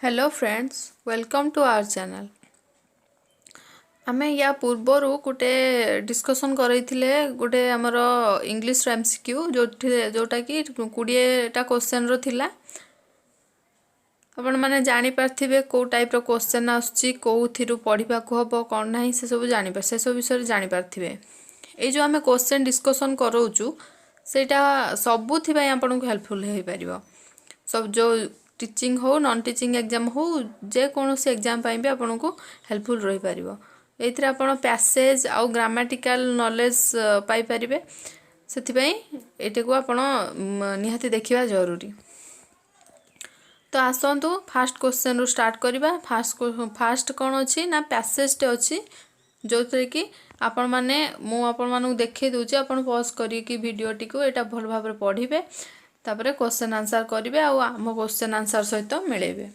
Hello friends welcome to our channel. आमे या पूर्वर गोटे डिस्कसन करैथिले गोटे हमर इंग्लिश एमसीक्यू जोटा कि 20टा क्वेश्चन रो थिला। आपण माने जानि पारथिबे को टाइप रो क्वेश्चन आछी कोथिरु पढिबा को हबो कोन नाही से सब विषय जानि पारथिबे। ए जो आमे क्वेश्चन डिस्कसन करोचु सेटा सबुथि पय आपन को हेल्पफुल होई परिबो। सब जो टीचिंग हो नॉन टीचिंग एग्जाम हो जे कोनोसी एग्जाम पाई भी आपन को हेल्पफुल रही पारिबो। एथिरे आपन पैसेज आउ ग्रामेटिकल नॉलेज पाई परिबे। सेथि पय एटे को आपन निहाती देखिबा जरूरी। तो आसंतु फास्ट क्वेश्चन रो स्टार्ट करिबा। फास्ट कोन अछि ना पैसेज टे अछि जोथरे कि आपण माने मु आपण मानु देखै दोछि। आपण पॉज करी कि वीडियो टी को एटा भल भाबरे पढिबे तापरे क्वेश्चन आंसर करिवे आ आम क्वेश्चन आंसर सहित मिलेबे।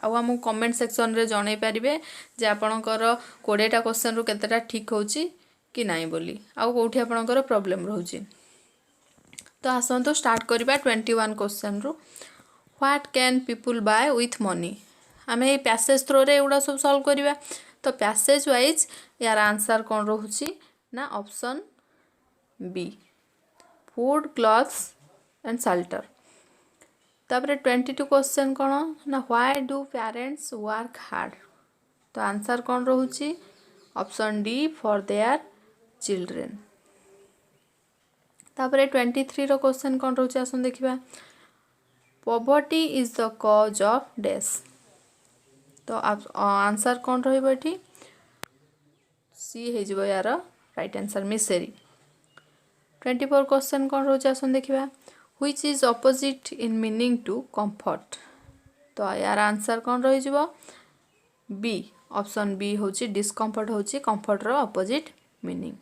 आम कमेंट सेक्शन रे जणै पारिबे जे आपणकर 20टा क्वेश्चन रु केतेटा ठीक होउची कि नाही बोली आ कोठी आपणकर प्रॉब्लम रहउची। तो आसंतो स्टार्ट करिबा 21 क्वेश्चन रु। What can people buy with money. आमे पैसेज थ्रो रे एडा सब सॉल्व करिबा। तो पैसेज वाइज यार आंसर कोन रहउची ना option B food clothes and shelter. तापरे 22 क्वेश्चन कोन ना why do parents work hard. तो आंसर कोन रहउची option D for their children. तापरे 23 रो क्वेश्चन कोन रहउची आसन देखिबा। Poverty is the cause of death. तो आंसर कोन रहइबो एठी सी हे जिवो यार राइट आंसर मिसेरी। 24 क्वेश्चन कोन रहउची आसन देखिबा। Which is opposite in meaning to comfort। तो यार आंसर कौन रही जीवो बी ऑप्शन बी होची डिस्कम्फर्ट होची कंफर्ट रो ऑपोजिट मीनिंग।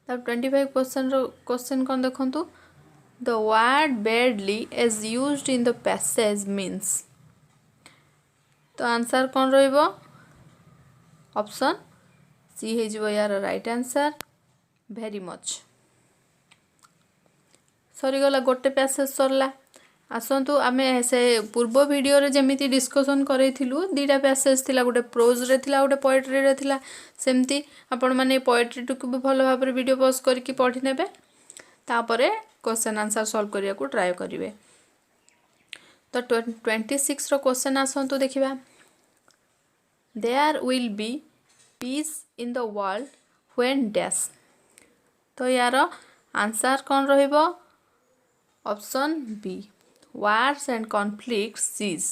तब 25 क्वेश्चन कौन देखंतु। The word badly as used in the passage means। तो आंसर कौन रहिबो ऑप्शन सी हे जीवो यार राइट आंसर वेरी मच। सरीगला गोटे पैसेज सरला। आसंतु आमे से पूर्व वीडियो रे जेमिति डिस्कशन करैथिलु दीटा पैसेज थिला गोटे प्रोज रे थिला गोटे पोएट्री रे थिला। सेमति आपण माने पोएट्री टुकु भी भलो भाबरे वीडियो पॉज करके पढि नेबे तापरे क्वेश्चन आंसर सॉल्व करिया को ट्राई करिवे। तो 26 रो क्वेश्चन आसंतु देखिबा। There will be peace in the world when dash. तो यार आंसर कोन रहिबो option B wars and conflict cease.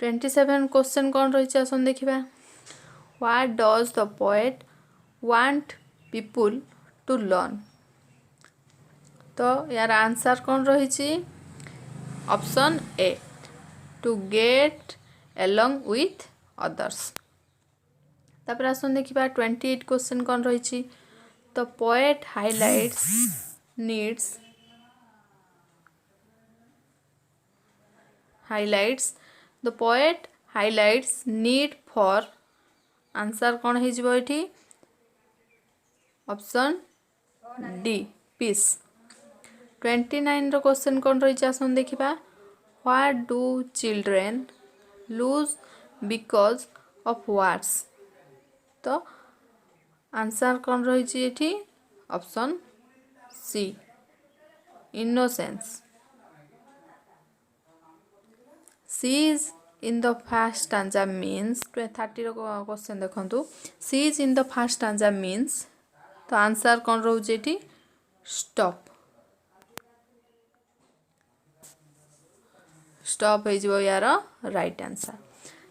27 question कौन रही आसन देखिबा। What does the poet want people to learn. तो यार आंसर कौन रही option A to get along with others. तापर आसन देखिबा 28 क्वेश्चन कौन रही। तो poet highlights needs the poet highlights need for। Answer कौन है जीवो एठी ऑप्शन डी पीस। 29 रो क्वेश्चन कौन रही आसन देखिबा। What do children lose because of wars. तो आंसर कौन रही एठी option C innocence. Seize in the first stanza means 30 रो क्वेश्चन देखंतु। Seize in the first stanza means तो आंसर कौन रहउची एठी स्टॉप। स्टॉप हे जिवो यार राइट आंसर।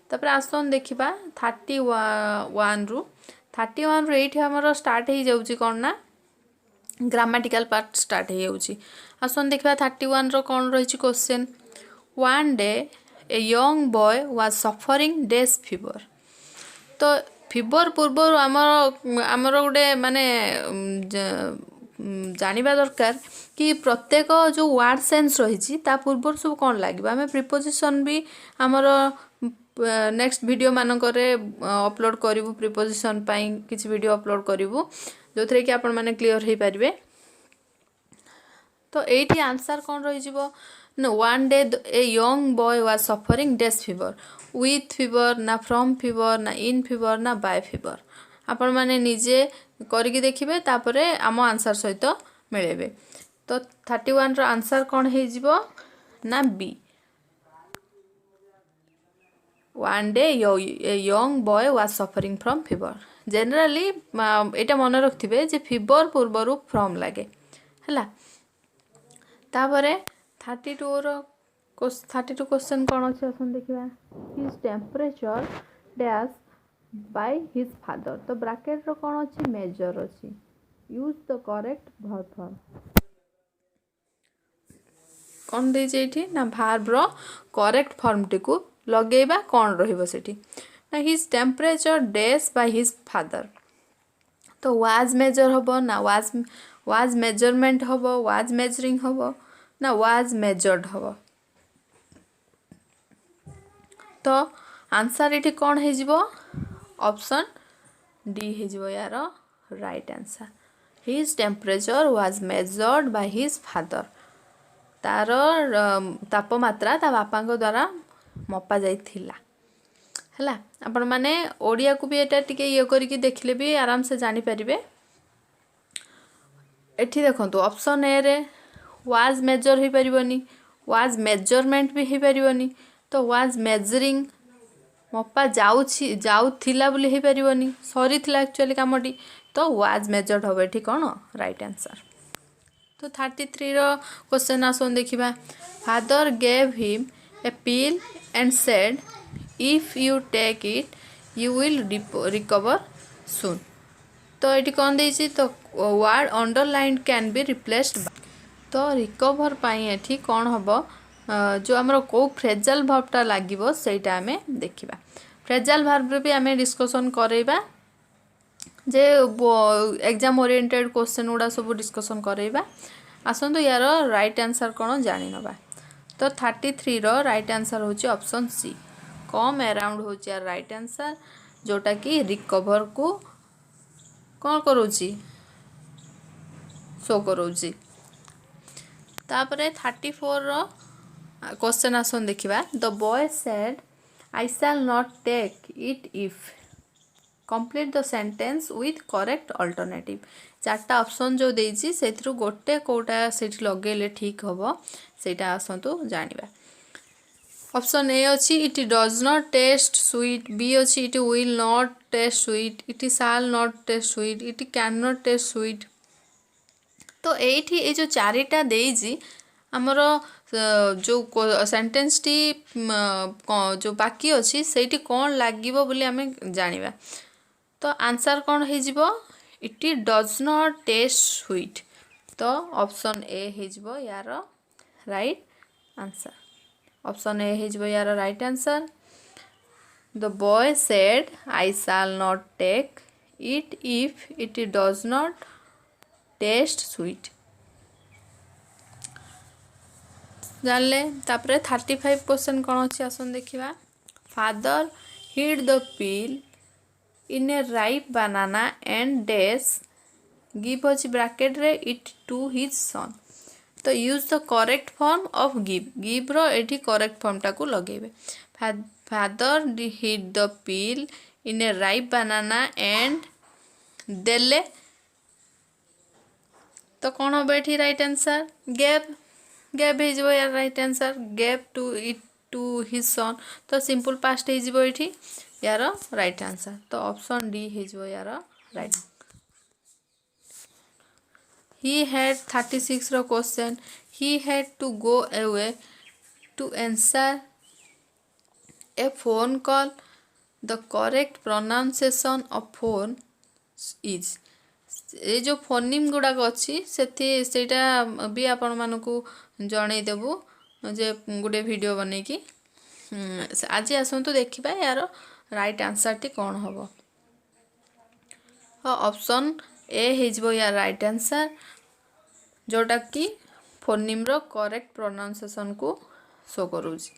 तापर आसन देखिबा 31 रु 31 रु एठी हमर स्टार्ट हे जाउची कोन ना ग्रामेटिकल पार्ट स्टार्ट हे जाउची। आसन देखिबा 31 रो कोन रहिची question. One day a young boy was suffering days fever। तो फीवर पूर्व आमर गोटे माने जानिबा दरकार कि प्रत्येक जो वर्ड सेंस रही पूर्व सब कौन लगे। आम प्रिपोजिशन भी आमर नेक्स्ट वीडियो मानकरे अपलोड करूँ प्रिपोजिशन पाई किसी वीडियो अपलोड करूँ जो थे कि आपण मैंने क्लीयर हो पारे। तो ये आंसर कौन रही No, one day a young boy was suffering dash fever. With fever ना from fever ना in fever ना by fever. आपण माने निजे करिकी देखिबे तापरे आम आंसर सहित मिलेबे। तो 31 रो आंसर कौन हे जिवो ना B. One day a young boy was suffering from fever. Generally एटा मन रखिथिबे जे fever पूर्वरु from लागे हला। तापरे 32 रो 32 क्वेश्चन कौन अच्छे असन देखिबा। His temperature dash by his father. तो ब्रैकेट रो कौन अच्छी मेजर अच्छी। Use the correct verb form. कौन दे जेठी ना वर्ब रो करेक्ट फॉर्म टिकु लगेबा कौन रहिबो सेठी ना his temperature dash by his father. तो वाज मेजर हबो ना वाज मेजरमेंट हबो वाज मेजरिंग हबो ना वाज मेजर्ड हबो। तो आंसर ये कौन हो ऑप्शन डी हो यार right answer. His temperature was measured by his father. तार तापमात्रा ता बापा द्वारा मपा जाइथिला हला। आपण माने ओडिया को भी एटा टिके ये करके देखले भी आराम से जानी परिबे। एठी देखंतु ऑप्शन ए रे वाज मेजर ही परिबनी वाज मेजरमेंट भी ही परिबनी। तो वाज मेजरिंग मपा जाउथिला बोली ही परिबनी सरी थिला एक्चुअली कामटी। तो वाज मेजर्ड होबे एठी कोन राइट आंसर। तो 33 रो क्वेश्चन आसन देखिबा। Father gave him a pill and said if you take it you will recover soon. तो ये कौन देछि तो word underline can be replaced by. तो रिकवर पाई एठी कौन हबो जो हमरो को फ्रेजल वर्बटा लागिवो सेटा हमें देखिबा। फ्रेजल वर्ब रे भी हमें डिस्कशन करेबा जे एग्जाम ओरिएंटेड क्वेश्चन उडा सब डिस्कशन करेबा। आसंतु यार राइट आंसर कौन जानि नबा। तो 33 रो राइट आंसर होची ऑप्शन सी कम अराउंड होची यार राइट आंसर जोटा कि रिकवर को कौन करूची शो करूची। तापरे 34 रो क्वेश्चन आसन देखिबा। The boy said I shall not take it if complete the sentence with correct alternative. चारटा ऑप्शन जो देइछि सेथरु गोटे कोटा सेठी लगेले ठीक हबो सेटा आसंतु जानिबा। ऑप्शन ए अछि it does not taste sweet. B अछि it will not taste sweet. It shall not taste sweet. It can not taste sweet. तो एठी ए जो चारिटा देइछि हमर जो सेंटेंस टी जो बाकी अछि सेठी कोन लागिवो बोली हमें जानिबा। तो आंसर कौन हो जिवो it does not taste sweet. तो ऑप्शन ए हो जिवो यार राइट आंसर। ऑप्शन ए हो जिवो यार right answer. The boy said I shall not take it if it does not taste sweet. जानले तापरे 35 क्वेश्चन कौन अच्छी आसन देखिबा। Father hid the pill in a ripe banana and dash give अच्छी ब्रैकेट रे इट टू हिज सन। तो use the correct form of give रो एठी करेक्ट फॉर्म टाकू लगेबे। Father hid the pill in a ripe banana and देले। तो कौन हो बैठी राइट आंसर गेव हो यार right answer. Gave to it to his son. तो सिंपल पास्ट हो एठी यार राइट आंसर। तो ऑप्शन डी हो यार राइट। ही हैड 36 रो question. He had to go away to answer a phone call. The correct pronunciation of phone is. ये जो फोनिम गुड़ाक अच्छी सेटा भी आपण मानकू जणई देबू जे गोटे वीडियो बनेकी। आज आसतु देखिबा यार राइट आंसर टी कौन हम। ऑप्शन ए हो यार राइट आंसर जोटा कि फोनिम रो करेक्ट प्रोनाउंसिएशन को शो करूची।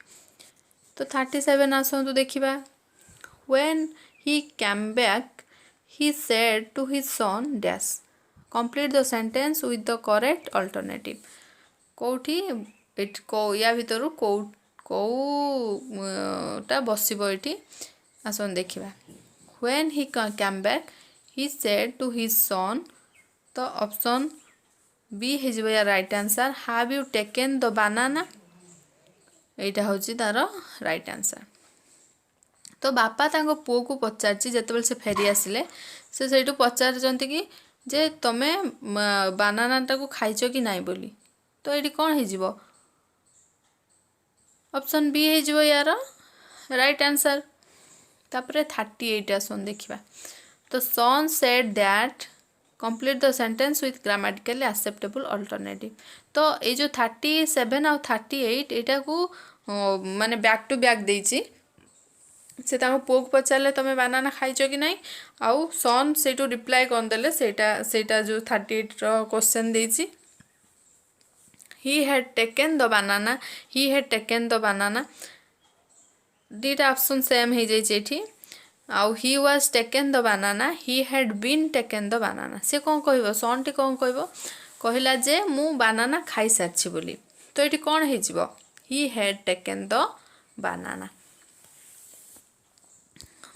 तो 37 आसतु देखिबा। When he came back he said to his son dash complete the sentence with the correct alternative। कोठी ଏଠି या ଭିतरु କୋଉଟା ବସିବ ଏଠି ଆସନ୍ତୁ ଦେଖିବା when he came back he said to his son ତ ଅପସନ୍ बी ହେଇଯିବ या right answer have you taken the banana ଏଇଟା ହେଉଛି ତାର राइट आंसर तो बापा तांको पुओ को पचारछि जेतेबेले से फेरी आसिले से सेठू पचारचंती कि जे तमे बानाना टाको खाइछो कि नाइ बोली तो एठी कोन हेजिवो ऑप्शन बी हेजिवो यार राइट आंसर तापरे 38 आसन देखिबा तो son said that complete the sentence with grammatically acceptable alternative तो ये जो 37 और 38 एटा को माने बैक टू बैक देछि से ताको पुओ को पचारले तमे बानाना खाइछो कि नाइ आउ सन सेटू रिप्लाई कोन देले सेटा जो 38 रो क्वेश्चन देछि he had taken the banana he had taken the banana दीटा ऑप्शन सेम हे जाई एठी आउ he was taken the banana he had been taken the banana से कोन कहबो सन टी कोन कहबो कहिला जे मु बानाना खाई सारछि बोली तो एठी कोन हे जिवो he had taken the banana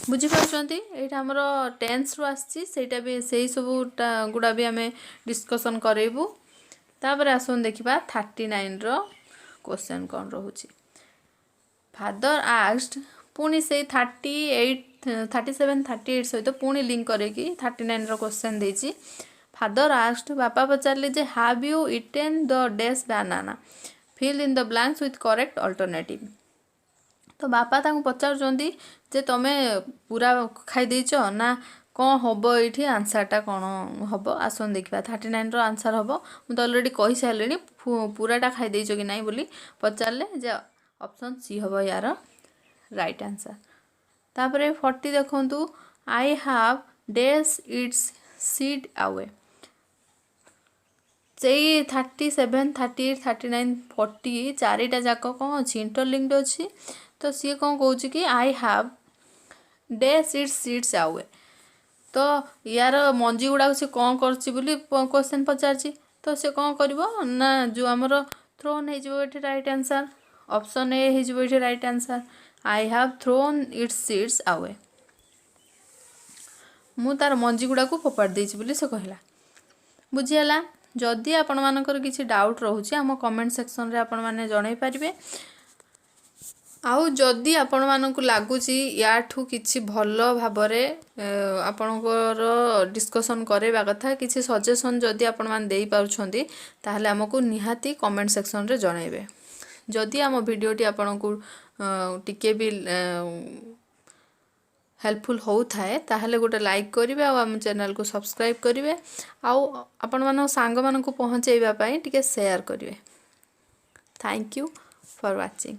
बुझी पाछंती एटा हमरो टेंस रो आछि सेटा भी सेही सब गुडा भी हमें डिस्कशन करेबू तापर आसन देखिबा 39 रो क्वेश्चन कोन रहउची फादर आस्क्ड पुनी से 38 37 38 सहित पुनी लिंक करे कि 39 रो क्वेश्चन देछि फादर आस्क्ड बापा पचारले जे have you eaten the dash banana fill in the blanks with correct alternative तो बापा ताको पचारचंदी जे तमे पूरा खाई देइछो ना कौन हम ये आंसरटा कौन हम आसन देखा 39 रो आंसर हम मुझे अलरेडी कही सारे पूराटा खाई कि नाई बोली पचारे जे ऑप्शन सी हम यार राइट आंसर तापर 40 देखु आई हाव डैश इट्स सीड अवे से 37 38 39 40 चारिटा जाक कौन अच्छी इंटरलिंक्ड अच्छी तो सी कौन कौच कि आई हाव डैश इट्स सीड्स अवे तो यार मंजी गुड़ाक से कौन क्वेश्चन पचार तो से कौन कर ना जो आमर थ्रोन हो राइट आंसर ऑप्शन ए हो right answer I have thrown it's seeds away मु तार मंजी गुड़ाक फोपाड़ देछि बोली से कहला बुझीगला जदि आपण मानकर किसी डाउट रोचे आम कमेंट सेक्शन रे आपण माने जणाई पारिबे आउ जदि आपण मानकु लागुची याठू किछि भलो भाबरे आपणकर डिस्कशन करेबा कथा किछि सजेशन जदि आपण मान देई पाउछंती ताहले हमकु निहाती कमेंट सेक्शन रे जणाइबे जदि आम वीडियोटी आपणकु टिके भी हेल्पफुल हो थाए ताहले गोटे लाइक करिवे आ आम चैनल को सब्सक्राइब करिवे आउ आपण मानो सांग मानकु पहुंचेइबा पई टिके शेयर करिवे थैंक यू फॉर वाचिंग।